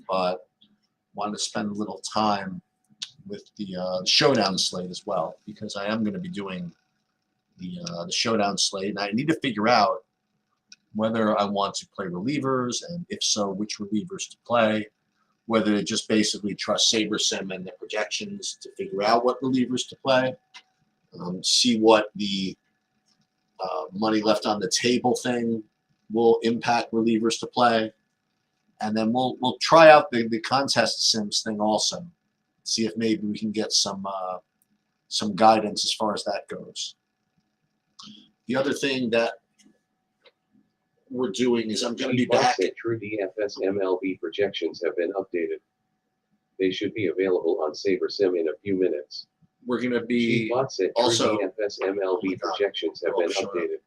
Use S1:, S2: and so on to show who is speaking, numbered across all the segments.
S1: but wanted to spend a little time with the showdown slate as well, because I am going to be doing the showdown slate, and I need to figure out whether I want to play relievers, and if so, which relievers to play. Whether to just basically trust SaberSim and the projections to figure out what relievers to play. See what the money left on the table thing will impact relievers to play, and then we'll try out the contest sims thing also. See if maybe we can get some guidance as far as that goes. The other thing that we're doing is I'm going to be back.
S2: True DFS MLB projections have been updated. They should be available on SaberSim in a few minutes.
S1: We're going to be
S2: also DFS MLB projections have been updated.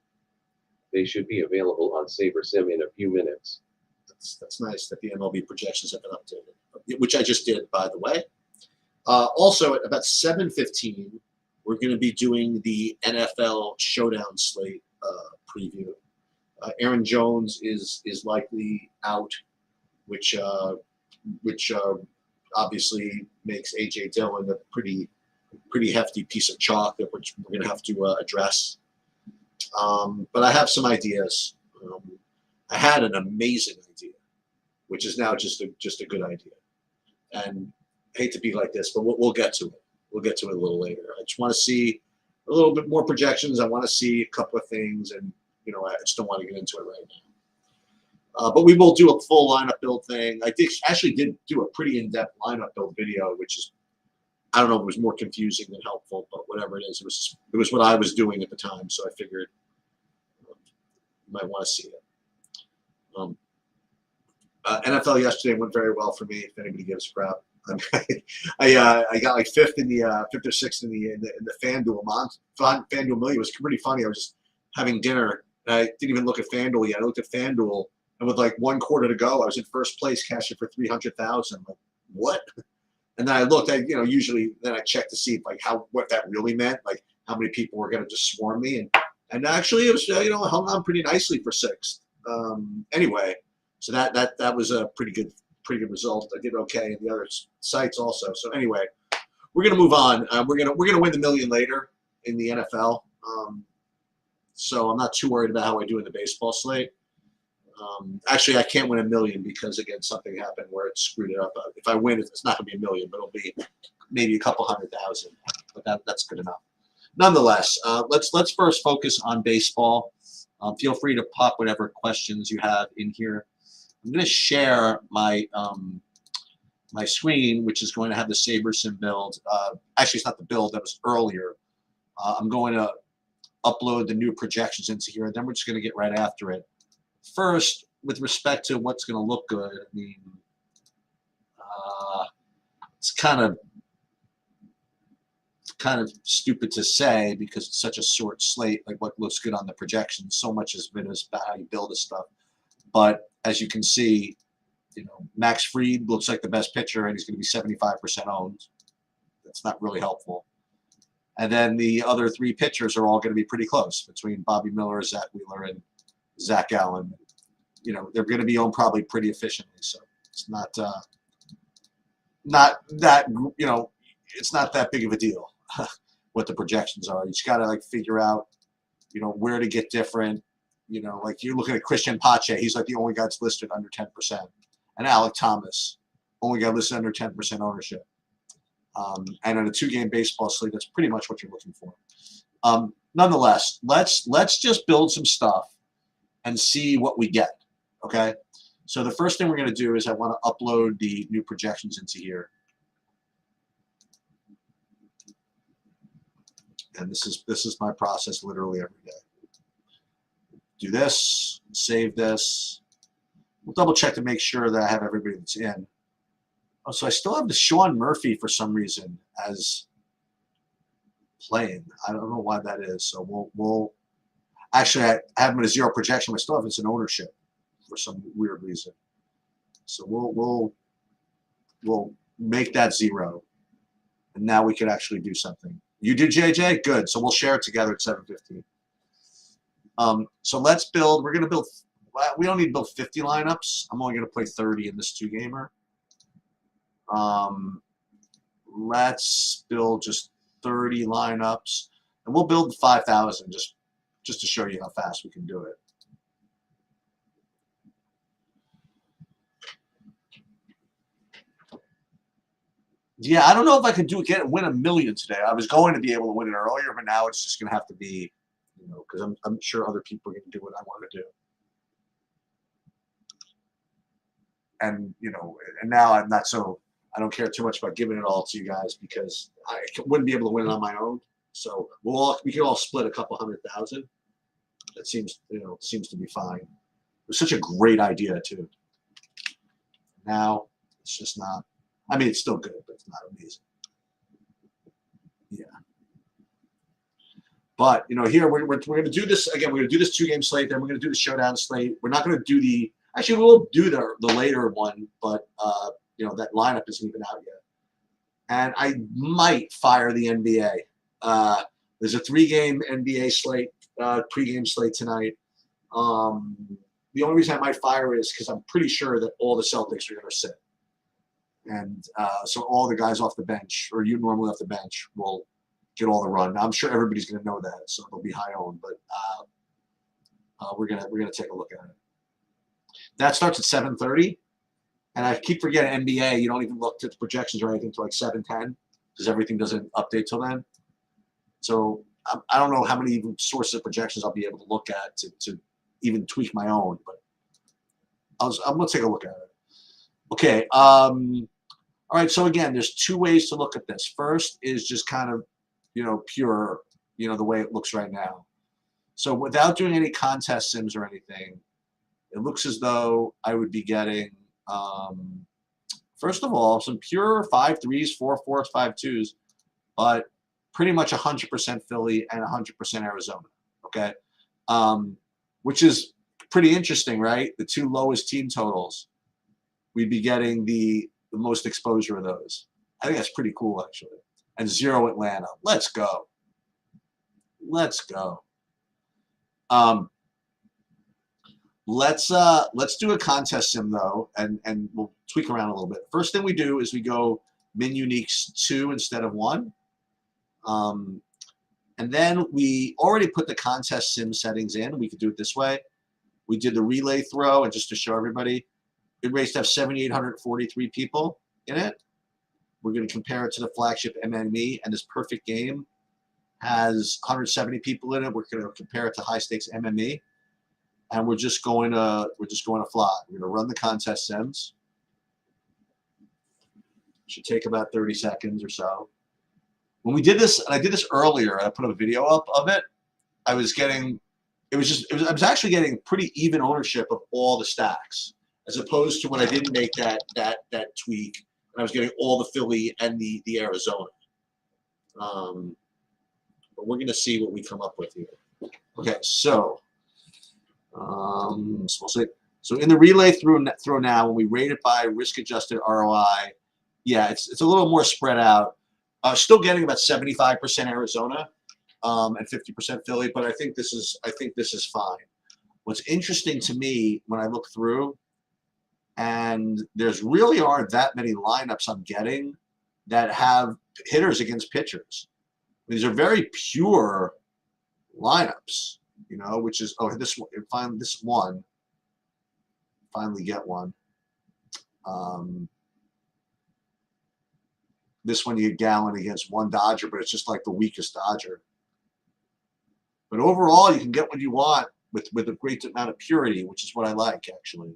S2: They should be available on SaberSim in a few minutes.
S1: That's nice that the MLB projections have been updated, which I just did, by the way. Also, at about 7:15, we're going to be doing the NFL Showdown slate preview. Aaron Jones is likely out, which obviously makes A.J. Dillon a pretty hefty piece of chalk that we're going to have to address. But I have some ideas. I had an amazing idea, which is now just a good idea. And I hate to be like this, but we'll get to it. We'll get to it a little later. I just want to see a little bit more projections. I want to see a couple of things, and I just don't want to get into it right now. But we will do a full lineup build thing. I actually did do a pretty in-depth lineup build video, which is, I don't know if it was more confusing than helpful, but whatever it is, it was what I was doing at the time, so I figured you might want to see it. NFL yesterday went very well for me. If anybody gives a crap, I got like fifth or sixth in the FanDuel FanDuel million. It was pretty funny. I was just having dinner, and I didn't even look at FanDuel yet. I looked at FanDuel, and with like 1 quarter to go, I was in first place, cashing for $300,000. Like, what? And then I looked. Usually then I check to see what that really meant, like how many people were going to just swarm me, and actually it was hung on pretty nicely for sixth. Anyway, so that was a pretty good result. I did okay in the other sites also. So anyway, we're gonna move on. We're gonna win the million later in the NFL. So I'm not too worried about how I do in the baseball slate. Actually, I can't win a million because, again, something happened where it screwed it up. If I win, it's not going to be a million, but it'll be maybe a couple 100,000. But that's good enough. Nonetheless, let's first focus on baseball. Feel free to pop whatever questions you have in here. I'm going to share my my screen, which is going to have the SaberSim build. Actually, it's not the build. That was earlier. I'm going to upload the new projections into here, and then we're just going to get right after it. First, with respect to what's going to look good, I mean, it's kind of stupid to say because it's such a short slate, like what looks good on the projections. So much is about how you build this stuff. But as you can see, Max Fried looks like the best pitcher, and he's going to be 75% owned. That's not really helpful. And then the other 3 pitchers are all going to be pretty close between Bobby Miller, Zach Wheeler, and Zach Allen. They're going to be owned probably pretty efficiently. So it's not that it's not that big of a deal what the projections are. You just got to figure out where to get different. Like you're looking at Christian Pache, he's like the only guy that's listed under 10%, and Alec Thomas only got listed under 10% ownership. And on a 2-game baseball slate, that's pretty much what you're looking for. Nonetheless, let's just build some stuff and see what we get. Okay. So the first thing we're going to do is I want to upload the new projections into here. And this is my process literally every day. Do this, save this. We'll double check to make sure that I have everybody that's in. Oh, so I still have the Sean Murphy for some reason as playing. I don't know why that is. So we'll actually I have him at a 0 projection, but I still have this in ownership for some weird reason. So we'll make that 0, and now we could actually do something. You did, JJ? Good. So we'll share it together at 7:15. So let's build. We're going to build. We don't need to build 50 lineups. I'm only going to play 30 in this 2-gamer. Let's build just 30 lineups, and we'll build 5,000 just to show you how fast we can do it. Yeah, I don't know if I could win 1 million today. I was going to be able to win it earlier, but now it's just going to have to be, because I'm sure other people are going to do what I want to do. And and now I'm not so. I don't care too much about giving it all to you guys because I wouldn't be able to win it on my own. So we can all split a couple 100,000. That seems to be fine. It was such a great idea too. Now it's just not. I mean, it's still good, but it's not amazing. Yeah. But here we're going to do this again. We're going to do this 2-game slate. Then we're going to do the showdown slate. We're not going to do the. Actually, we'll do the later one, but that lineup isn't even out yet. And I might fire the NBA. There's a 3-game NBA slate, pregame slate tonight. The only reason I might fire is because I'm pretty sure that all the Celtics are going to sit. And so all the guys off the bench, or you normally off the bench, will get all the run. Now, I'm sure everybody's going to know that, so they'll be high owned. But we're gonna take a look at it. That starts at 7:30, and I keep forgetting NBA. You don't even look at the projections or anything until like 7:10 because everything doesn't update till then. So I don't know how many even sources of projections I'll be able to look at to even tweak my own, but I'm gonna take a look at it. Okay. All right, so again, there's 2 ways to look at this. First is just kind of, pure, the way it looks right now. So without doing any contest sims or anything, it looks as though I would be getting, first of all, some pure 5 3s, 4 4s, 5 2s, but pretty much 100% Philly and 100% Arizona, okay? Which is pretty interesting, right? The 2 lowest team totals, we'd be getting the most exposure of those. I think that's pretty cool, actually. And 0 Atlanta. Let's go. Let's go. Let's do a contest sim though, and we'll tweak around a little bit. First thing we do is we go min uniques 2 instead of 1. And then we already put the contest sim settings in. We could do it this way. We did the relay throw, and just to show everybody, good race to have 7,843 people in it. We're going to compare it to the flagship MLB, and this perfect game has 170 people in it. We're going to compare it to high stakes MME, and we're just going to fly. We're going to run the contest sims. Should take about 30 seconds or so. When we did this, and I did this earlier, I put a video up of it. I was actually getting pretty even ownership of all the stacks, as opposed to when I didn't make that tweak, and I was getting all the Philly and the Arizona. But we're going to see what we come up with here. Okay, so we'll see. So in the relay throw now, when we rate it by risk-adjusted ROI, yeah, it's a little more spread out. Still getting about 75% Arizona and 50% Philly, but I think this is fine. What's interesting to me when I look through, and there's really aren't that many lineups I'm getting that have hitters against pitchers. These are very pure lineups, which is this one. Finally get one. This one you get Gallen against one Dodger, but it's just like the weakest Dodger. But overall, you can get what you want with a great amount of purity, which is what I like, actually.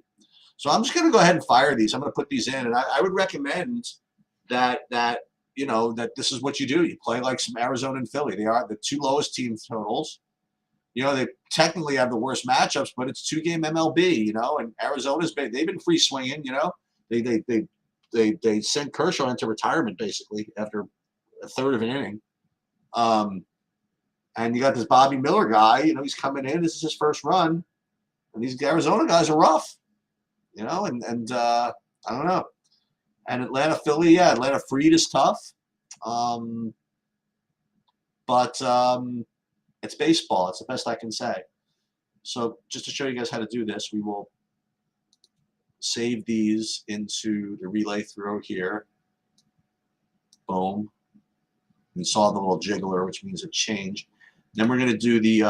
S1: So I'm just going to go ahead and fire these. I'm going to put these in, and I would recommend that this is what you do. You play like some Arizona and Philly. They are the 2 lowest team totals. They technically have the worst matchups, but it's 2-game MLB. And Arizona's they've been free swinging. They sent Kershaw into retirement basically after a third of an inning. And you got this Bobby Miller guy. He's coming in. This is his first run, and these Arizona guys are rough. And I don't know. And Atlanta, Philly, yeah, Atlanta Freed is tough. But it's baseball. It's the best I can say. So just to show you guys how to do this, we will save these into the relay throw here. Boom. We saw the little jiggler, which means a change. Then we're going to do the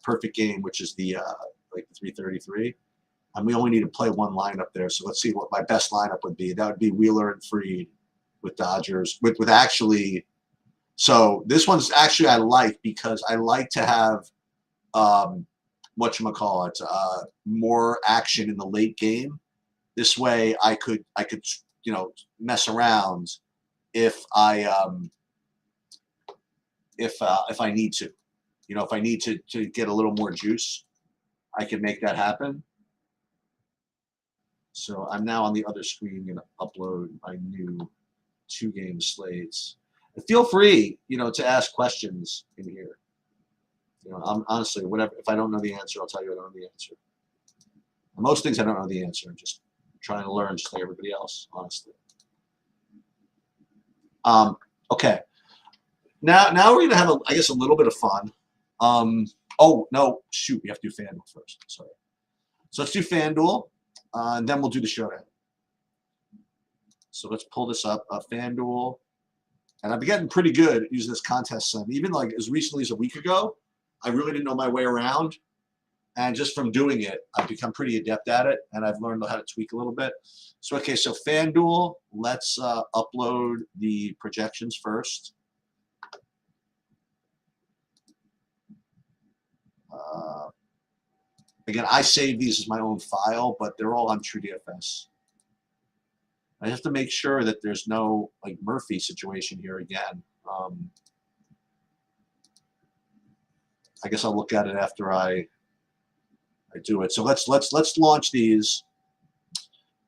S1: perfect game, which is the like the 333. And we only need to play one lineup there. So let's see what my best lineup would be. That would be Wheeler and Fried with Dodgers. With actually, so this one's actually I like because I like to have whatchamacallit, more action in the late game. This way I could mess around if I need to. If I need to get a little more juice, I can make that happen. So I'm now on the other screen going to upload my new 2-game slates. And feel free, to ask questions in here. I'm honestly, whatever. If I don't know the answer, I'll tell you I don't know the answer. Most things I don't know the answer. I'm just trying to learn, just like everybody else, honestly. Okay. Now we're gonna have I guess a little bit of fun. Oh no, shoot, we have to do FanDuel first. Sorry. So let's do FanDuel, and then we'll do the showdown. So let's pull this up, FanDuel, and I've been getting pretty good at using this contest sim. Even like as recently as a week ago, I really didn't know my way around, and just from doing it, I've become pretty adept at it, and I've learned how to tweak a little bit. So okay, so FanDuel, let's upload the projections first. Again, I save these as my own file, but they're all on TrueDFS. I have to make sure that there's no like Murphy situation here again. I guess I'll look at it after I do it. So let's launch these.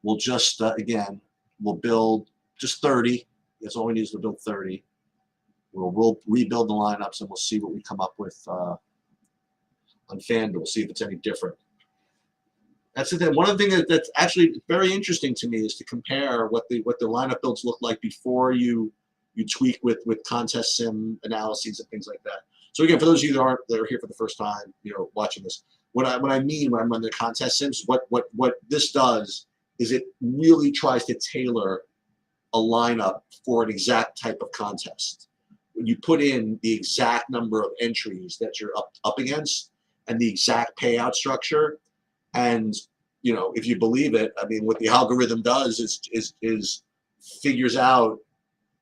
S1: We'll just again we'll build just 30. That's all we need is to build 30. We'll rebuild the lineups and we'll see what we come up with on FanDuel, see if it's any different. That's the thing. One of the things that's actually very interesting to me is to compare what the lineup builds look like before you tweak with contest sim analyses and things like that. So again, for those of you that are here for the first time, watching this, what I mean when I'm running the contest sims, what this does is it really tries to tailor a lineup for an exact type of contest. When you put in the exact number of entries that you're up against, and the exact payout structure, and if you believe it, I mean, what the algorithm does is figures out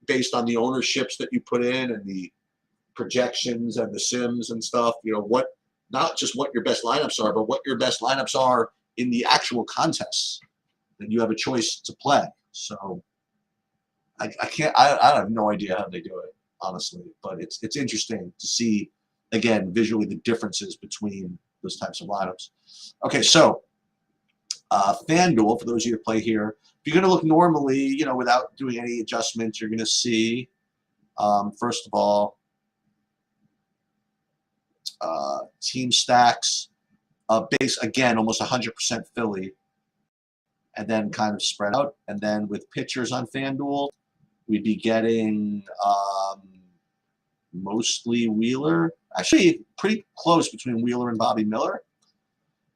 S1: based on the ownerships that you put in and the projections and the sims and stuff. Not just what your best lineups are, but what your best lineups are in the actual contests that you have a choice to play. So I have no idea how they do it, honestly, but it's interesting to see. Again, visually the differences between those types of lineups. Okay, so FanDuel, for those of you who play here, if you're going to look normally, without doing any adjustments, you're going to see, first of all, team stacks, base, again, almost 100% Philly, and then kind of spread out. And then with pitchers on FanDuel, we'd be getting mostly Wheeler. Actually, pretty close between Wheeler and Bobby Miller.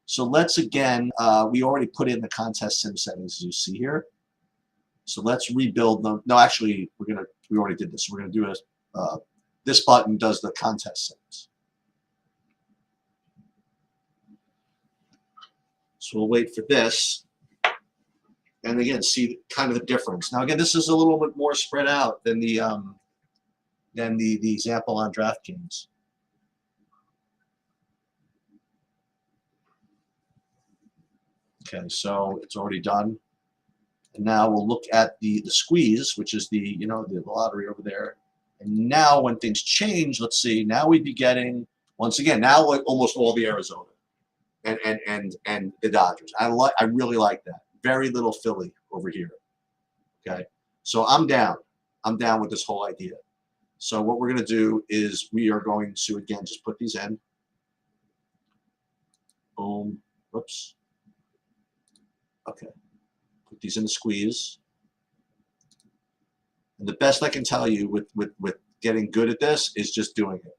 S1: So let's again, we already put in the contest sim settings as you see here. So let's rebuild them. No, actually, we already did this. We're gonna do this button does the contest sims. So we'll wait for this, and again, see kind of the difference. Now again, this is a little bit more spread out than the example on DraftKings. Okay, so it's already done. And now we'll look at the squeeze, which is the lottery over there. And now when things change, let's see, now we'd be getting, once again, now like almost all the Arizona and the Dodgers. I really like that. Very little Philly over here. Okay. So I'm down. I'm down with this whole idea. So what we're going to do is we are going to, again, just put these in. Boom. Whoops. Okay. Put these in the squeeze. And the best I can tell you with getting good at this is just doing it.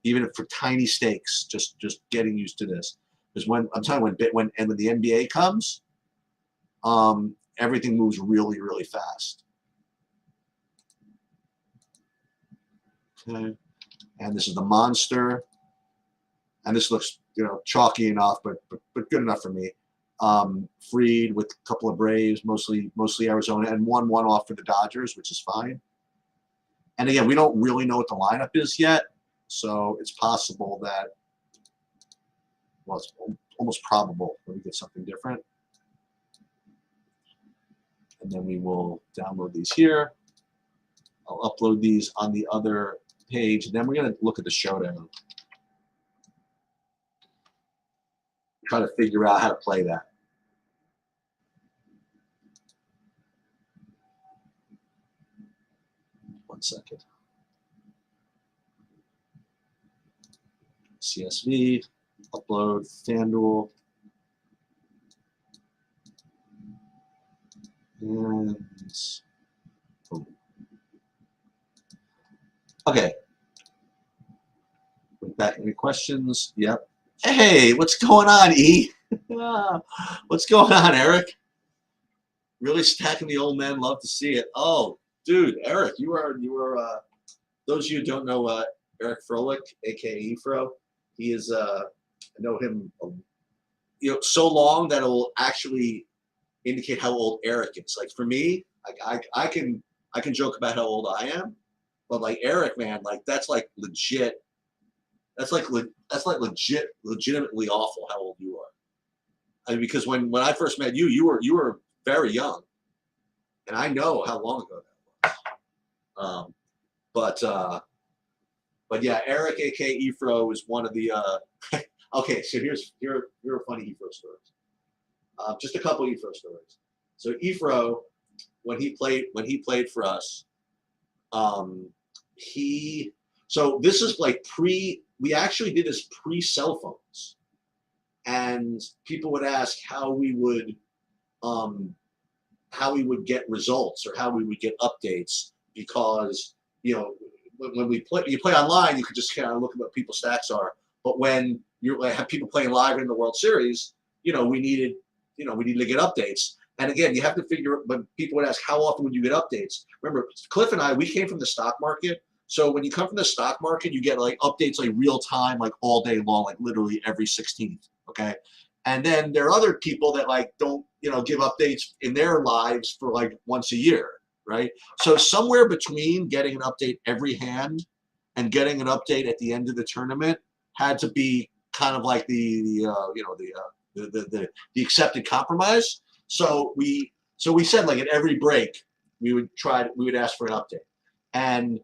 S1: Even for tiny stakes, just getting used to this. Because when I'm telling you, when the NBA comes, everything moves really, really fast. Okay. And this is the Monster. And this looks, chalky enough, but good enough for me. Freed with a couple of Braves, mostly Arizona, and 1 off for the Dodgers, which is fine. And again, we don't really know what the lineup is yet, so it's possible that, well, it's almost probable that we get something different. And then we will download these here. I'll upload these on the other page. And then we're going to look at the showdown. Try to figure out how to play that. One second. CSV, upload, FanDuel. And boom. Okay. Went back. Any questions? Yep. Hey, what's going on, E? What's going on, Eric? Really stacking the old man. Love to see it. Oh, dude, Eric, you are. Those of you who don't know Eric Froelich, aka Fro, he is. I know him, so long that it will actually indicate how old Eric is. Like for me, I can joke about how old I am, but like Eric, man, like that's like legit. That's like legitimately awful how old you are. I mean, because when I first met you, you were very young, and I know how long ago that was. But yeah, Eric, aka Efro, is one of the. Okay, so here are funny Efro stories. Just a couple Efro stories. So Efro, when he played for us, so this is like we actually did this pre-cell phones, and people would ask how we would get results or how we would get updates, because when you play online, you could just kind of look at what people's stats are. But when you have people playing live in the World Series, we needed to get updates. And again, you have to figure. But people would ask, how often would you get updates? Remember, Cliff and I, we came from the stock market. So when you come from the stock market, you get like updates like real time, like all day long, like literally every 16th. Okay. And then there are other people that like don't, give updates in their lives for like once a year, right? So somewhere between getting an update every hand and getting an update at the end of the tournament had to be kind of like the accepted compromise. So we said like at every break we would ask for an update, and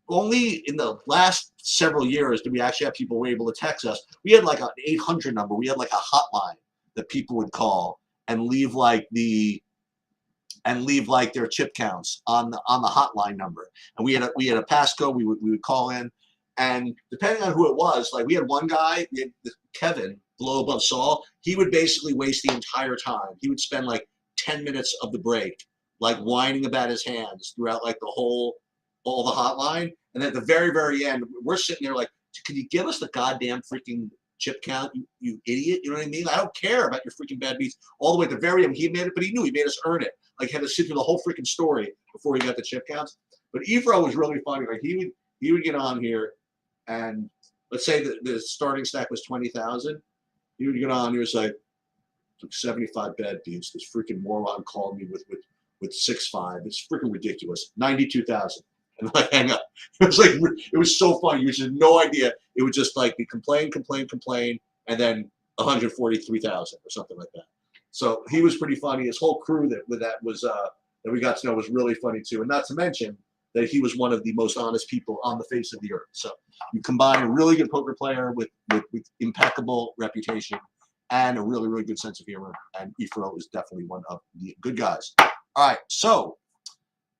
S1: only in the last several years did we actually have people who were able to text us. We had like an 800 number. We had like a hotline that people would call and leave like their chip counts on the hotline number. And we had a passcode. We would call in, and depending on who it was, like we had one guy, Kevin, below above Saul. He would basically waste the entire time. He would spend like 10 minutes of the break like whining about his hands throughout like all the hotline. And at the very, very end, we're sitting there like, can you give us the goddamn freaking chip count, you idiot? You know what I mean? I don't care about your freaking bad beats. All the way at the very end, he made it, but he knew he made us earn it. Like, had to sit through the whole freaking story before he got the chip counts. But Efro was really funny. Like, he would get on here, and let's say the starting stack was 20,000. He would get on. He was like 75 bad beats. This freaking moron called me with 6.5. It's freaking ridiculous. 92,000. And I hang up. It was so funny. You just had no idea. It would just like be complain, and then 143,000 or something like that. So he was pretty funny. His whole crew that we got to know was really funny too. And not to mention that he was one of the most honest people on the face of the earth. So you combine a really good poker player with impeccable reputation and a really, really good sense of humor. And Efro is definitely one of the good guys. All right, so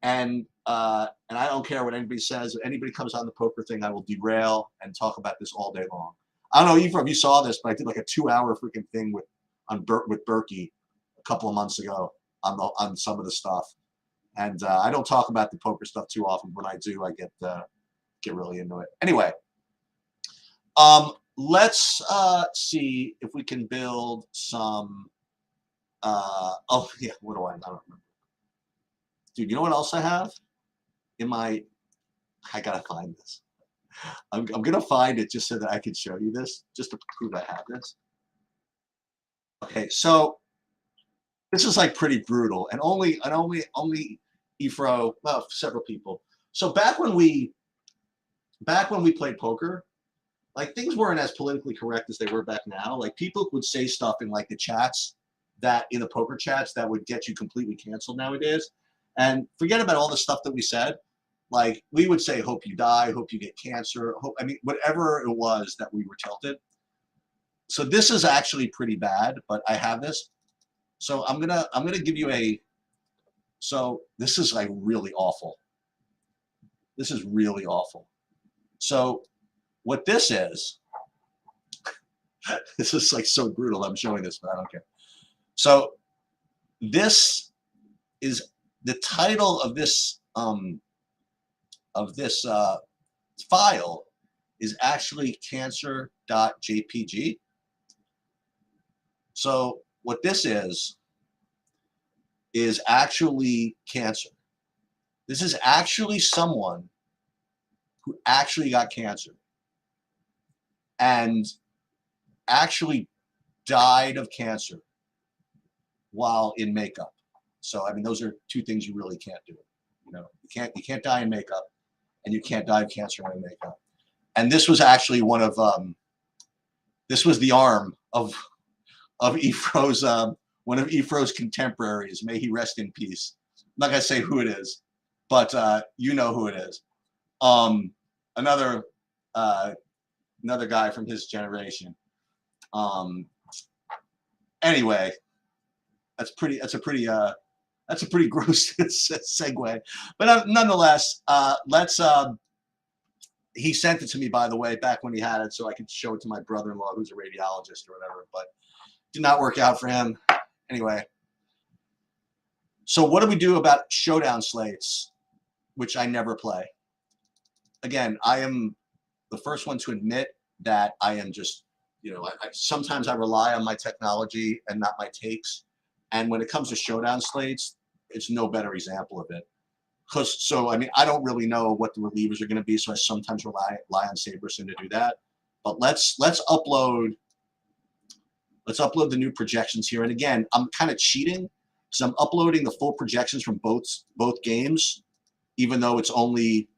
S1: and I don't care what anybody says. If anybody comes on the poker thing, I will derail and talk about this all day long. I don't know, Efro, if you saw this, but I did like a 2-hour freaking thing with Berkey a couple of months ago on some of the stuff. And I don't talk about the poker stuff too often. When I do, I get really into it. Anyway, let's see if we can build some. Oh yeah, what do I don't remember? Dude, you know what else I have in my I gotta find this. I'm gonna find it just so that I can show you this, just to prove I have this. Okay, so this is like pretty brutal, and only Efro, well, several people. So back when we played poker, like things weren't as politically correct as they were back now. Like people would say stuff in like the chats that in the poker chats that would get you completely canceled nowadays. And forget about all the stuff that we said. Like we would say, "Hope you die," "Hope you get cancer," hope, I mean, whatever it was that we were tilted. So this is actually pretty bad, but I have this. So I'm gonna give you a. So this is like really awful. This is really awful. So what this is, this is like so brutal. I'm showing this, but I don't care. So this is the title of this file is actually cancer.jpg. So what this is actually cancer. This is actually someone who actually got cancer and actually died of cancer while in makeup. So I mean, those are two things you really can't do. You know, you can't die in makeup, and you can't die of cancer when in makeup. And this was actually one of this was the arm of Efro's one of Efro's contemporaries. May he rest in peace. I'm not gonna say who it is, but you know who it is. Another another guy from his generation. Anyway, that's a pretty gross segue, but nonetheless, let's. He sent it to me, by the way, back when he had it, so I could show it to my brother-in-law, who's a radiologist or whatever. But did not work out for him. Anyway, so what do we do about showdown slates, which I never play? Again, I am the first one to admit that I am just, you know, sometimes I rely on my technology and not my takes. And when it comes to showdown slates, it's no better example of it. So, I mean, I don't really know what the relievers are going to be, so I sometimes rely on Saberson to do that. But let's upload the new projections here. And again, I'm kind of cheating because I'm uploading the full projections from both games, even though it's only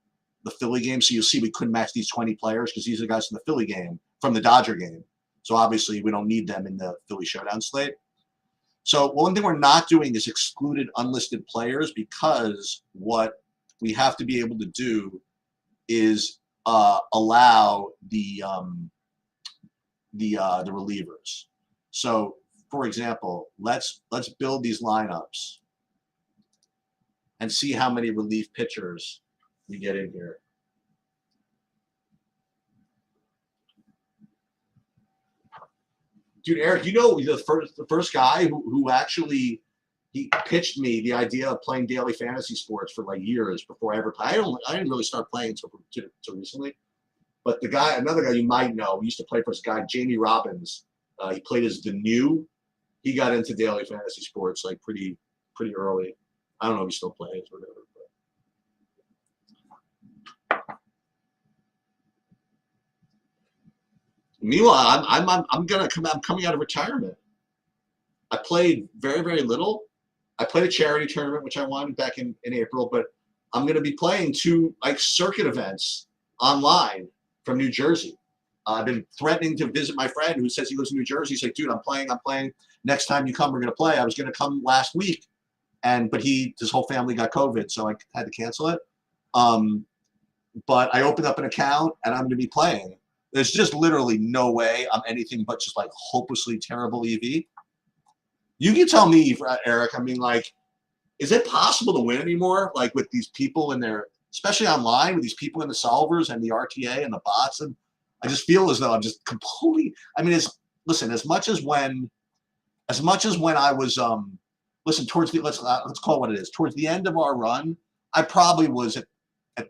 S1: the Philly game. So you'll see we couldn't match these 20 players because these are guys from the Philly game, from the Dodger game. So obviously we don't need them in the Philly showdown slate. So one thing we're not doing is excluded unlisted players, because what we have to be able to do is allow the relievers. So, for example, let's build these lineups and see how many relief pitchers we get in here. Dude, Eric, you know the first guy who actually he pitched me the idea of playing daily fantasy sports for like years before I ever played. I didn't really start playing until recently. But another guy you might know, we used to play for this guy, Jamie Robbins. He played as the new. He got into daily fantasy sports like pretty early. I don't know if he still plays or whatever. Meanwhile, I'm coming out of retirement. I played very little. I played a charity tournament which I won back in April, but I'm going to be playing 2 like circuit events online from New Jersey. I've been threatening to visit my friend who says he lives in New Jersey. He's like, dude, I'm playing. Next time you come, we're going to play. I was going to come last week, but his whole family got COVID, so I had to cancel it. But I opened up an account and I'm going to be playing. There's just literally no way I'm anything but just like hopelessly terrible EV. You can tell me, Eric, I mean, like, is it possible to win anymore? Like with these people in there, especially online, with these people in the solvers and the RTA and the bots. And I just feel as though I'm just completely, I mean, listen, as much as when I was, listen, towards the, let's call it what it is. Towards the end of our run, I probably was I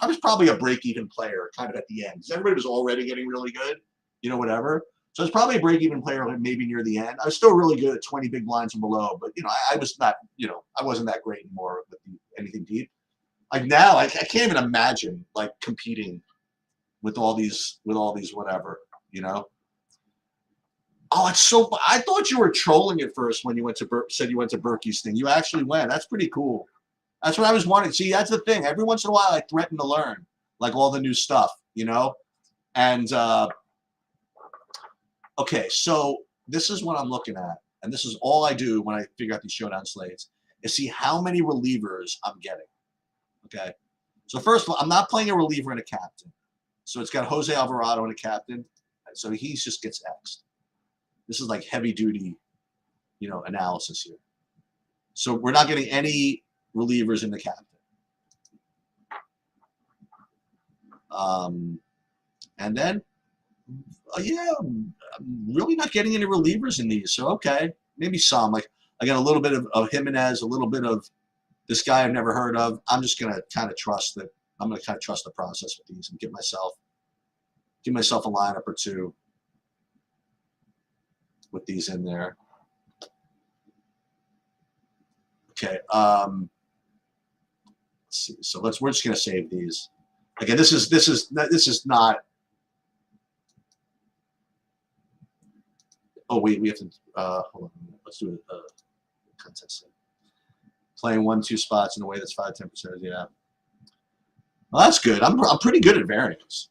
S1: was probably a break-even player kind of at the end, because everybody was already getting really good, you know, whatever. So I was probably a break-even player maybe near the end. I was still really good at 20 big blinds and below, but, you know, I was not, you know, I wasn't that great anymore with anything deep. Like now, I can't even imagine like competing with all these whatever, you know. Oh, it's so. I thought you were trolling at first when you went to said you went to Berkey's thing. You actually went. That's pretty cool. That's what I was wanting. See, that's the thing. Every once in a while, I threaten to learn like all the new stuff, you know. And okay, so this is what I'm looking at, and this is all I do when I figure out these showdown slates is see how many relievers I'm getting. Okay, so first of all, I'm not playing a reliever and a captain. So it's got Jose Alvarado and a captain, so he just gets X'd. This is like heavy duty, you know, analysis here. So we're not getting any relievers in the captain. And then, yeah, I'm really not getting any relievers in these. So, okay, maybe some. Like I got a little bit of Jimenez, a little bit of this guy I've never heard of. I'm just going to kind of trust that. I'm going to kind of trust the process with these and give myself a lineup or two with these in there. Okay. Let's see. So we're just going to save these. Again, this is not. Oh wait, we have to. Hold on. Let's do a contest. Playing 1-2 spots in a way that's 5-10%. Yeah. Well, that's good. I'm pretty good at variance.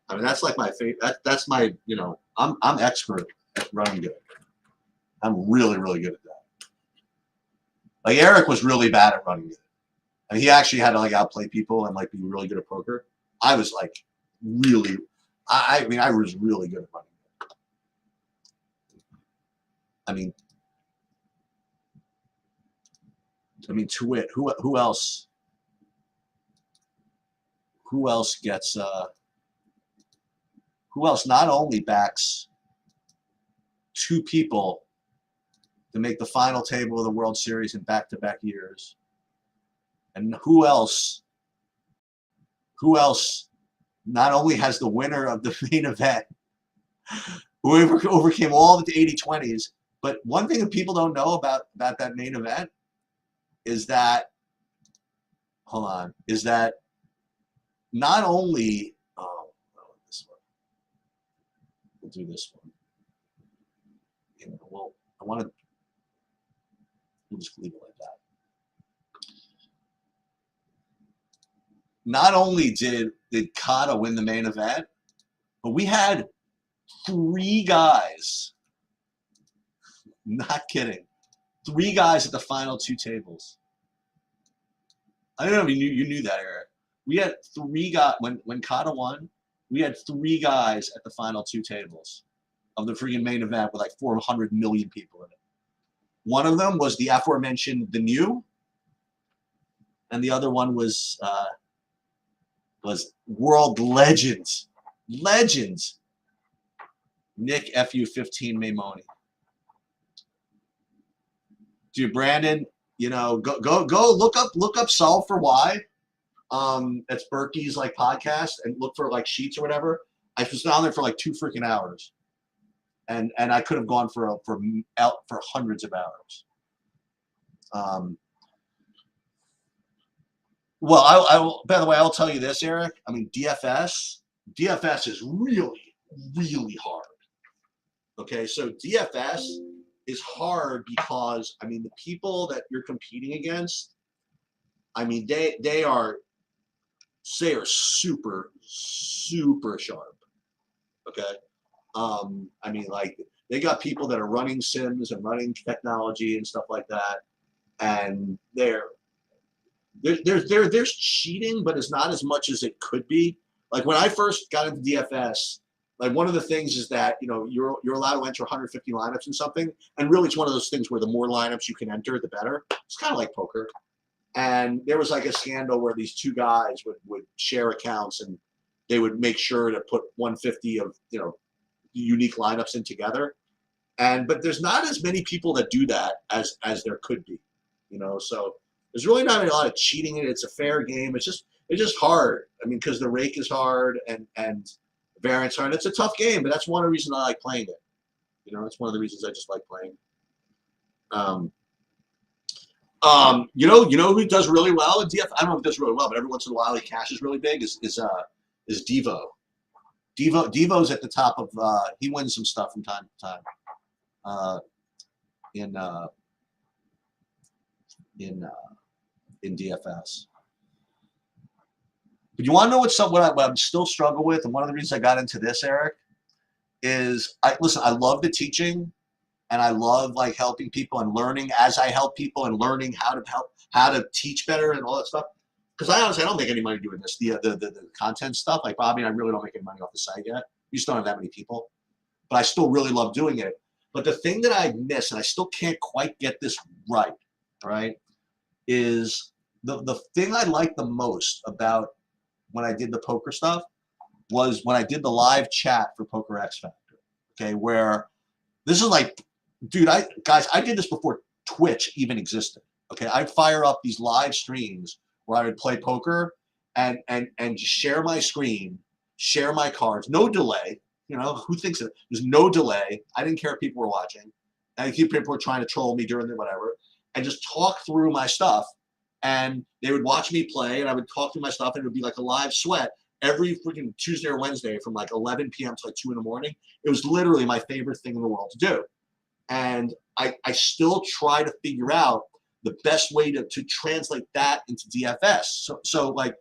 S1: I mean, that's like my favorite. That's my, you know, I'm expert at running good. I'm really, really good at that. Like Eric was really bad at running good. And he actually had to like outplay people and like be really good at poker. I was like really, I mean, I was really good at running good. I mean, to wit, who else? Who else gets? Who else not only backs two people to make the final table of the World Series in back-to-back years, and who else not only has the winner of the main event, who overcame all the 80-20s, but one thing that people don't know about that main event is that, is that not only, this one, we'll do this one. You know, well, we'll just leave it like that. Not only did Kata win the main event, but we had 3 guys, not kidding, 3 guys at the final 2 tables. I don't know if you knew that, Eric. We had 3 guys, when Kata won, we had 3 guys at the final 2 tables of the freaking main event with like 400 million people in it. One of them was the aforementioned The New, and the other one was world legends, Nick FU15 Maimoni. Dude, Brandon, you know, go look up Solve for Why. That's Berkey's like podcast, and look for like sheets or whatever. I was down there for like 2 freaking hours, and I could have gone for hundreds of hours. Well, I will. By the way, I'll tell you this, Eric. I mean, DFS is really, really hard. Okay, so DFS is hard because, I mean, the people that you're competing against, I mean, they are super, super sharp. Okay, I mean, like they got people that are running sims and running technology and stuff like that, and there's cheating, but it's not as much as it could be. Like when I first got into DFS, like one of the things is that, you know, you're allowed to enter 150 lineups in something, and really it's one of those things where the more lineups you can enter, the better. It's kind of like poker. And there was like a scandal where these 2 guys would share accounts, and they would make sure to put 150 of, you know, unique lineups in together. But there's not as many people that do that as there could be, you know. So there's really not a lot of cheating in it. It's a fair game. It's just hard. I mean, because the rake is hard and variance hard. It's a tough game, but that's one of the reasons I like playing it. You know, it's one of the reasons I just like playing. You know who does really well in DF? I don't know if he does really well, but every once in a while he cashes really big. Is Devo. Devo's at the top of. He wins some stuff from time to time. Uh, in uh, in uh, in DFS. But you want to know what I'm still struggle with, and one of the reasons I got into this, Eric, is I love the teaching, and I love like helping people and learning as I help people and learning how to teach better and all that stuff. Because I honestly I don't make any money doing this. The content stuff, like Bobby and I really don't make any money off the site yet. We just don't have that many people, but I still really love doing it. But the thing that I miss, and I still can't quite get this right, all right, is the thing I like the most about when I did the poker stuff was when I did the live chat for Poker X Factor. Okay, where this is like, dude, I did this before Twitch even existed. Okay, I'd fire up these live streams where I would play poker and share my screen, share my cards, no delay. You know, who thinks it? There's no delay. I didn't care if people were watching. I think people were trying to troll me during the whatever, and just talk through my stuff. And they would watch me play, and I would talk through my stuff, and it would be like a live sweat every freaking Tuesday or Wednesday from like 11 p.m. to like 2 in the morning. It was literally my favorite thing in the world to do. And I still try to figure out the best way to translate that into DFS. So like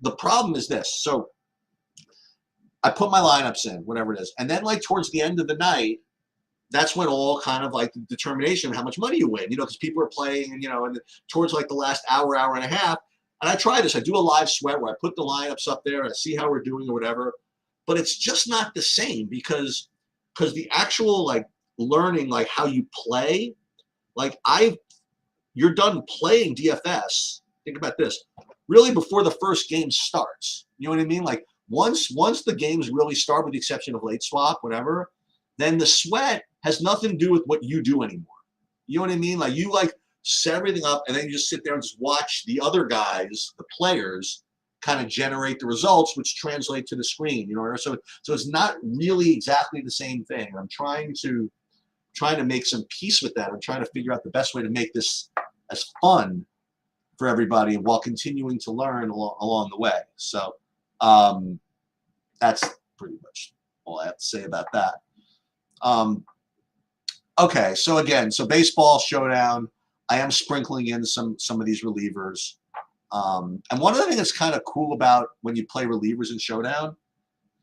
S1: the problem is this. So I put my lineups in, whatever it is. And then like towards the end of the night, that's when all kind of like the determination of how much money you win, you know, because people are playing and, you know, and towards like the last hour, hour and a half. And I try this. I do a live sweat where I put the lineups up there and I see how we're doing or whatever. But it's just not the same because the actual like learning like how you play, like you're done playing DFS. Think about this. Really before the first game starts. You know what I mean? Like once the games really start, with the exception of late swap, whatever, then the sweat has nothing to do with what you do anymore. You know what I mean? Like you like set everything up and then you just sit there and just watch the other guys, the players, kind of generate the results, which translate to the screen. You know, so it's not really exactly the same thing. I'm trying to make some peace with that. I'm trying to figure out the best way to make this as fun for everybody while continuing to learn along the way. So that's pretty much all I have to say about that. Okay, so again, baseball showdown. I am sprinkling in some of these relievers. And one of the things that's kind of cool about when you play relievers in showdown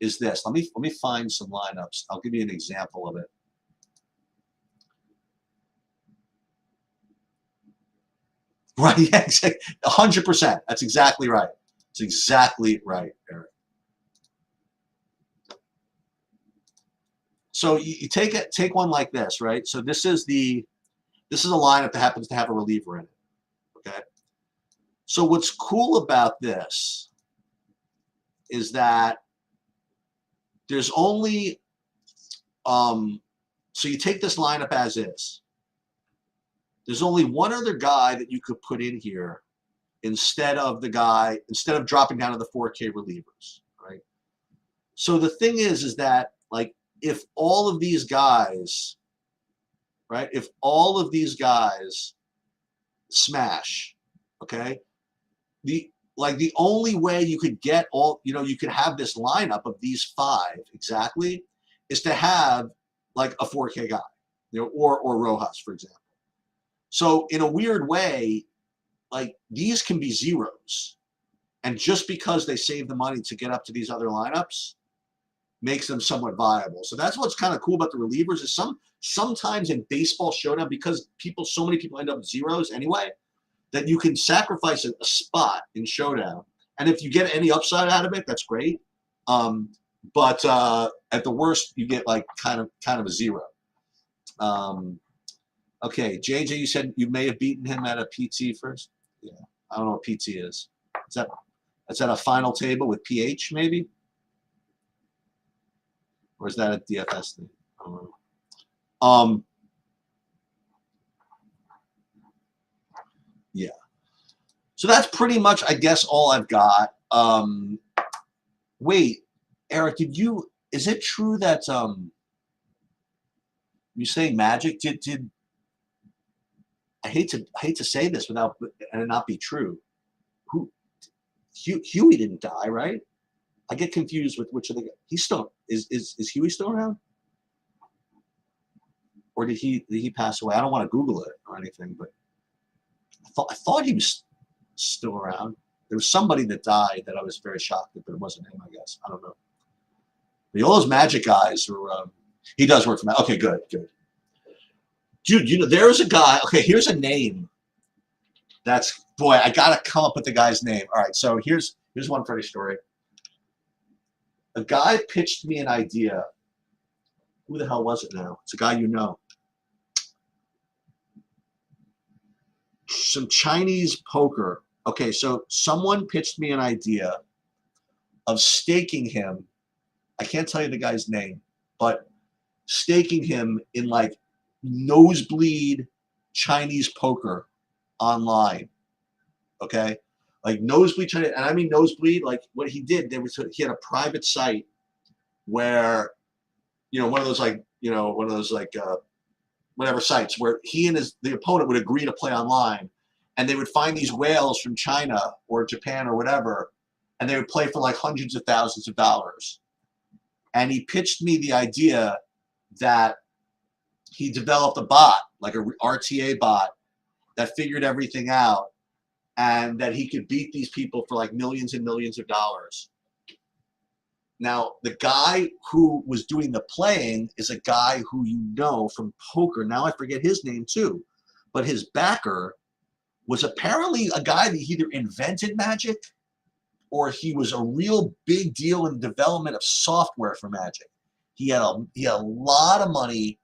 S1: is this. Let me find some lineups. I'll give you an example of it. Right, yeah, 100%. That's exactly right. It's exactly right, Eric. So you take one like this, right? So this is a lineup that happens to have a reliever in it. Okay. So what's cool about this is that there's only so you take this lineup as is. There's only one other guy that you could put in here instead of dropping down to the 4K relievers, right? So the thing is that like if all of these guys, right? If all of these guys smash, okay? The only way you could get you could have this lineup of these five exactly is to have like a 4K guy, you know, or Rojas, for example. So in a weird way, like these can be zeros. And just because they save the money to get up to these other lineups makes them somewhat viable. So that's what's kind of cool about the relievers is sometimes in baseball showdown, because so many people end up with zeros anyway, that you can sacrifice a spot in showdown. And if you get any upside out of it, that's great. But at the worst, you get like kind of a zero. Okay, JJ, you said you may have beaten him at a PT first. Yeah, I don't know what PT is. Is that a final table with PH maybe? Or is that a DFS thing? I don't know. Yeah. So that's pretty much, I guess, all I've got. Wait, Eric, is it true that you say Magic did I hate to say this without and it not be true. Who Huey didn't die, right? I get confused with which of the he's still is Huey still around? Or did he pass away? I don't want to Google it or anything, but I thought he was still around. There was somebody that died that I was very shocked at, but it wasn't him, I guess. I don't know. But all those Magic guys were. He does work for Magic. Okay, good. Dude, you know there is a guy. Okay, here's a name. That's boy. I gotta come up with the guy's name. All right, so here's one funny story. A guy pitched me an idea. Who the hell was it now? It's a guy you know. Some Chinese poker. Okay, so someone pitched me an idea of staking him. I can't tell you the guy's name, but staking him in like nosebleed Chinese poker online. Okay, like nosebleed Chinese, and I mean nosebleed. Like what he did, he had a private site where, one of those whatever sites where he and the opponent would agree to play online, and they would find these whales from China or Japan or whatever, and they would play for like hundreds of thousands of dollars. And he pitched me the idea that he developed a bot, like a RTA bot, that figured everything out, and that he could beat these people for like millions and millions of dollars. Now, the guy who was doing the playing is a guy who you know from poker. Now I forget his name too, but his backer was apparently a guy that either invented Magic or he was a real big deal in the development of software for Magic. He had a lot of money,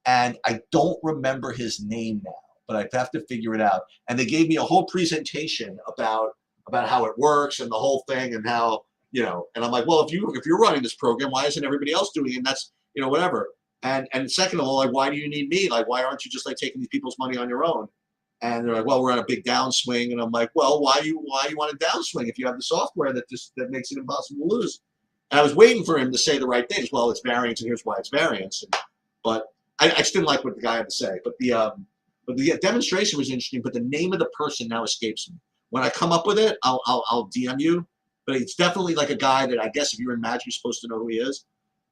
S1: and I don't remember his name now, but I'd have to figure it out. And they gave me a whole presentation about how it works and the whole thing and how, and I'm like, well, if you're running this program, why isn't everybody else doing it? And that's, whatever. And second of all, like, why do you need me? Like, why aren't you just like taking these people's money on your own? And they're like, well, we're on a big downswing. And I'm like, well, why you want a downswing if you have the software that makes it impossible to lose? And I was waiting for him to say the right things. Well, it's variance, and here's why it's variance. But I just didn't like what the guy had to say. But the demonstration was interesting. But the name of the person now escapes me. When I come up with it, I'll DM you. But it's definitely like a guy that I guess if you're in Magic, you're supposed to know who he is.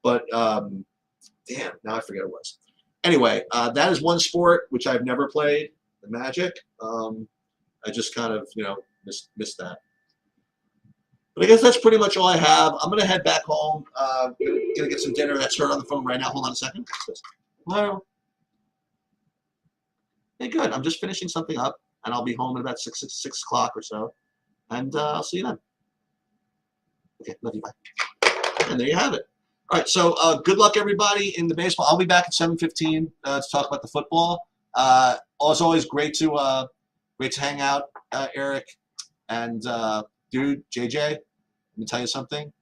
S1: But damn, now I forget who it was. Anyway, that is one sport which I've never played. The Magic. I just kind of, missed that. But I guess that's pretty much all I have. I'm going to head back home. Gonna get some dinner. That's her on the phone right now. Hold on a second. Hello. Hey, good. I'm just finishing something up, and I'll be home at about 6 o'clock or so. And I'll see you then. Okay, love you. Bye. And there you have it. All right, so good luck, everybody, in the baseball. I'll be back at 7:15 to talk about the football. As always, great to hang out, Eric, and dude, JJ. Let me tell you something.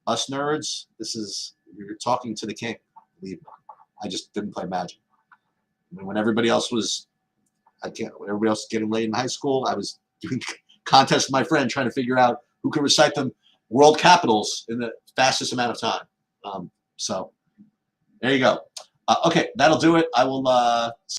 S1: Us nerds, you're talking to the king. Believe me. I just didn't play Magic. When everybody else was, when everybody else was getting laid in high school, I was doing contests with my friend trying to figure out who could recite them world capitals in the fastest amount of time. So there you go. Okay, that'll do it. I will